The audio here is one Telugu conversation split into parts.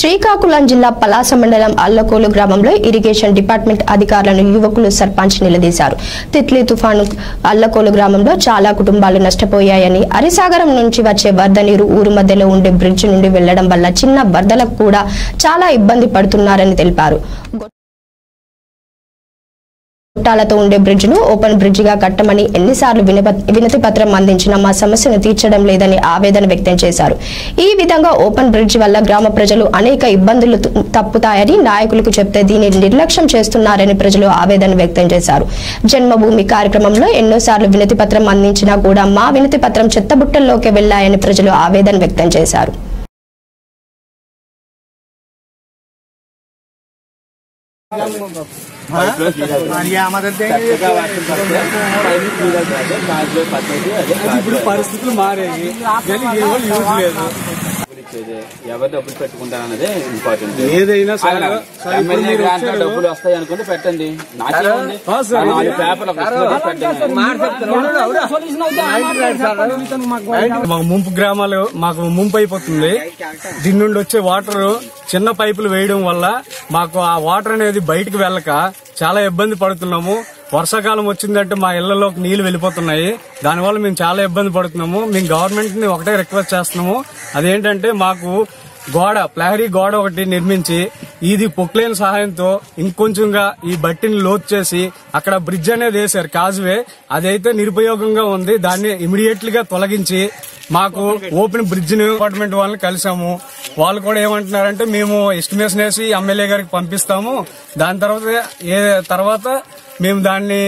శ్రీకాకుళం జిల్లా పలాస మండలం అల్లకోలు గ్రామంలో ఇరిగేషన్ డిపార్ట్మెంట్ అధికారులను యువకులు సర్పంచ్ నిలదీశారు. తిత్లీ తుఫాను అల్లకోలు గ్రామంలో చాలా కుటుంబాలు నష్టపోయాయని, అరిసాగరం నుంచి వచ్చే వరద నీరు ఊరు మధ్యలో ఉండే బ్రిడ్జి నుండి వెళ్లడం వల్ల చిన్న వరదలకు కూడా చాలా ఇబ్బంది పడుతున్నారని తెలిపారు. గుట్టాలతో ఉండే బ్రిడ్జిను ఓపెన్ బ్రిడ్జిగా కట్టమని ఎన్నిసార్లు వినతి పత్రం అందించినా మా సమస్యను తీర్చడం లేదని ఆవేదన వ్యక్తం చేశారు. ఈ విధంగా ఓపెన్ బ్రిడ్జి వల్ల గ్రామ ప్రజలు అనేక ఇబ్బందులు తప్పుతాయని నాయకులకు చెప్తే దీనిని నిర్లక్ష్యం చేస్తున్నారని ప్రజలు ఆవేదన వ్యక్తం చేశారు. జన్మభూమి కార్యక్రమంలో ఎన్నోసార్లు వినతి పత్రం అందించినా కూడా మా వినతి పత్రం చెత్తబుట్టల్లోకి వెళ్లాయని ప్రజలు ఆవేదన వ్యక్తం చేశారు. పరిస్థితులు మారాయి, ఎవరు డబ్బులు పెట్టుకుంటారన్నదే ఇంపార్టెంట్. ఏదైనా డబ్బులు వస్తాయి అనుకుంటే పెట్టండి. మాకు ముంపు గ్రామాలు మాకు ముంపు అయిపోతుంది. దీని నుండి వచ్చే వాటర్ చిన్న పైపులు వేయడం వల్ల మాకు ఆ వాటర్ అనేది బయటకు వెళ్ళక చాలా ఇబ్బంది పడుతున్నాము. వర్షాకాలం వచ్చిందంటే మా ఇళ్లలోకి నీళ్లు వెళ్ళిపోతున్నాయి. దానివల్ల మేము చాలా ఇబ్బంది పడుతున్నాము. మేము గవర్నమెంట్ ని ఒకటే రిక్వెస్ట్ చేస్తున్నాము, అదేంటంటే మాకు ప్రహరీ గోడ ఒకటి నిర్మించి ఇది పొక్లేన్ సహాయంతో ఇంకొంచెంగా ఈ బట్టిని లోతు చేసి అక్కడ బ్రిడ్జ్ అనేది వేశారు, కాజ్వే. అదైతే నిరుపయోగంగా ఉంది. దాన్ని ఇమీడియట్ గా తొలగించి మాకు ఓపెన్ బ్రిడ్జ్ ని డిపార్ట్మెంట్ వాళ్ళని కలిసాము. వాళ్ళు కూడా ఏమంటున్నారంటే మేము ఎస్టిమేషన్ వేసి ఎమ్మెల్యే గారికి పంపిస్తాము, దాని తర్వాత మేము దాన్ని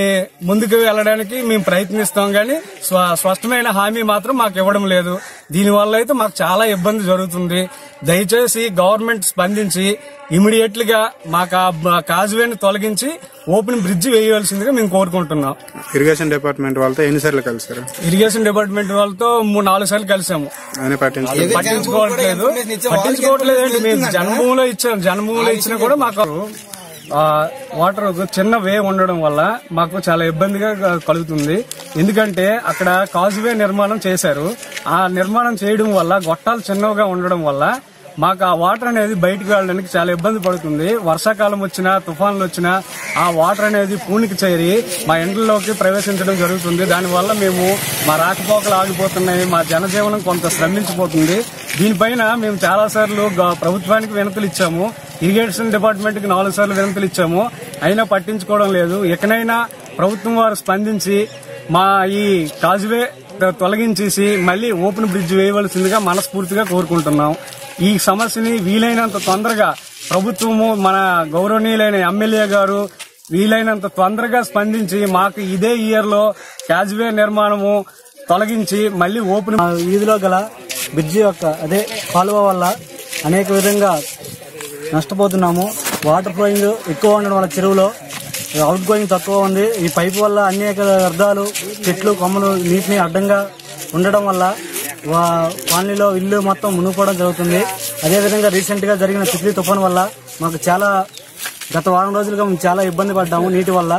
ముందుకు వెళ్లడానికి మేము ప్రయత్నిస్తాం, గానీ స్పష్టమైన హామీ మాత్రం మాకు ఇవ్వడం లేదు. దీనివల్ల అయితే మాకు చాలా ఇబ్బంది జరుగుతుంది. దయచేసి గవర్నమెంట్ స్పందించి ఇమీడియట్ గా మాకు ఆ కాజ్వేని తొలగించి ఓపెన్ బ్రిడ్జ్ వేయవలసిందిగా మేము కోరుకుంటున్నాం. ఇరిగేషన్ డిపార్ట్మెంట్ వాళ్ళతో ఎన్నిసార్లు కలిసారు? ఇరిగేషన్ డిపార్ట్మెంట్ వాళ్ళతో 3-4 సార్లు కలిసాము. పట్టించుకోవట్లేదు. మేము జన్మభూమిలో ఇచ్చినా కూడా మాకు వాటర్ చిన్న వే ఉండడం వల్ల మాకు చాలా ఇబ్బందిగా కలుగుతుంది. ఎందుకంటే అక్కడ కాజ్వే నిర్మాణం చేశారు. ఆ నిర్మాణం చేయడం వల్ల గొట్టాలు చిన్నగా ఉండడం వల్ల మాకు ఆ వాటర్ అనేది బయటకు వెళ్ళడానికి చాలా ఇబ్బంది పడుతుంది. వర్షాకాలం వచ్చినా తుఫాన్లు వచ్చినా ఆ వాటర్ అనేది పూనికి చేరి మా ఇండ్లలోకి ప్రవేశించడం జరుగుతుంది. దానివల్ల మేము మా రాకపోకలు ఆగిపోతున్నాయి, మా జనజీవనం కొంత శ్రమించిపోతుంది. దీనిపైన మేము చాలా సార్లు ప్రభుత్వానికి వినతులు ఇచ్చాము, ఇరిగేషన్ డిపార్ట్మెంట్ కి 4 సార్లు వినతులు ఇచ్చాము, అయినా పట్టించుకోవడం లేదు. ఎక్కడైనా ప్రభుత్వం వారు స్పందించి మా ఈ కాజ్వే తొలగించేసి మళ్లీ ఓపెన్ బ్రిడ్జ్ వేయవలసిందిగా మనస్ఫూర్తిగా కోరుకుంటున్నాం. ఈ సమస్యని వీలైనంత తొందరగా ప్రభుత్వము, మన గౌరవనీయులైన ఎమ్మెల్యే గారు వీలైనంత తొందరగా స్పందించి మాకు ఇదే ఇయర్ లో కాజ్వే నిర్మాణము తొలగించి మళ్లీ ఓపెన్ వీధిలో గల బ్రిడ్జి యొక్క కాలువ వల్ల అనేక విధంగా నష్టపోతున్నాము. వాటర్ ఫ్లోయింగ్ ఎక్కువ ఉండడం వల్ల చెరువులో అవుట్ గోయింగ్ తక్కువ ఉంది. ఈ పైపు వల్ల అనేక వ్యర్థాలు, చెట్లు, కొమ్మలు నీటిని అడ్డంగా ఉండడం వల్ల కాలనీలో ఇల్లు మొత్తం మునిగిపోవడం జరుగుతుంది. అదేవిధంగా రీసెంట్ గా జరిగిన తిత్లీ తుఫాను వల్ల మాకు గత వారం రోజులుగా మేము చాలా ఇబ్బంది పడ్డాము నీటి వల్ల.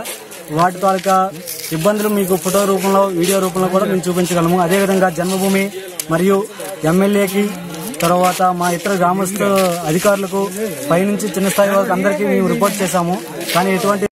వాటి తాలూకా ఇబ్బందులు మీకు ఫోటో రూపంలో, వీడియో రూపంలో కూడా మేము చూపించగలము. అదేవిధంగా జన్మభూమి మరియు ఎమ్మెల్యేకి, తర్వాత మా ఇతర గ్రామస్తు అధికారులకు, పైనుంచి చిన్న స్థాయి వరకు అందరికీ మేము రిపోర్ట్ చేశాము. కానీ ఎటువంటి